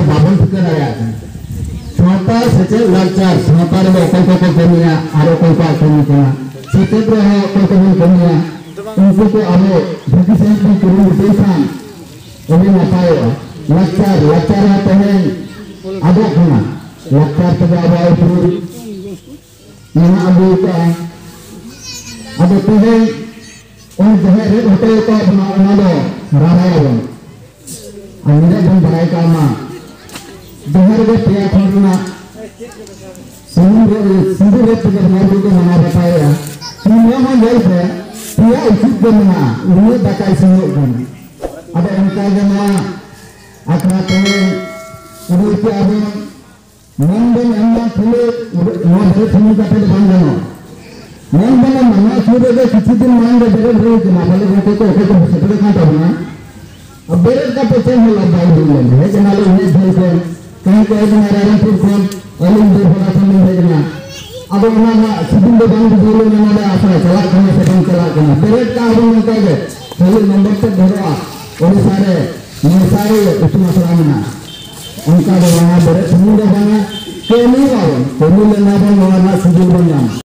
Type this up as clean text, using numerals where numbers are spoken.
बाबन फिकर आया सावता सेचे लाचार सावता रे कोई को कमिया आरो कोई को कमिया सेचेत रे कोई को कमिया उनको को आरो भगी से भी करू देसान ओने नपायो लाचार लाचार तहे आदो खना लाचार तबे आबाय पुरु यहाँ अबू का आदो तहे उन जहे रे होटल को बना दो रारायन अंदर जन बड़ाई का मा दहर के पिया खोलना सिंदूर रे तुझे मारू को मना बताया तुमने हम गए थे पिया उचित बनना उन्हें बताई सुनो बन अब इनका जना अकरा तो उन्हें के अब मंडन अन्ना फुले मोहरे थमी का पेड़ बन जानो मंडन मना छुरे के किसी दिन मांगे बेरे बेरे जना भले बेटे को ओके तो सेपरे का तो ना अब बेरे का पेचे में लबाई हो ले जना लो उन्हें भेजे कहीं कोई जना रायपुर खोल अलिम दे बड़ा समय भेजना अब उन्होंने सिद्धिं दे बंद बोलो ना आसरा चला करने से कम चला करना बेरे का अब उन्हें कहे चलो नंबर तक धरो और सारे सारे उस मसला में ना उनका वहाँ बेरे समूह बना के नहीं आओ कोई लेना बन वहाँ सिद्धिं बन जाना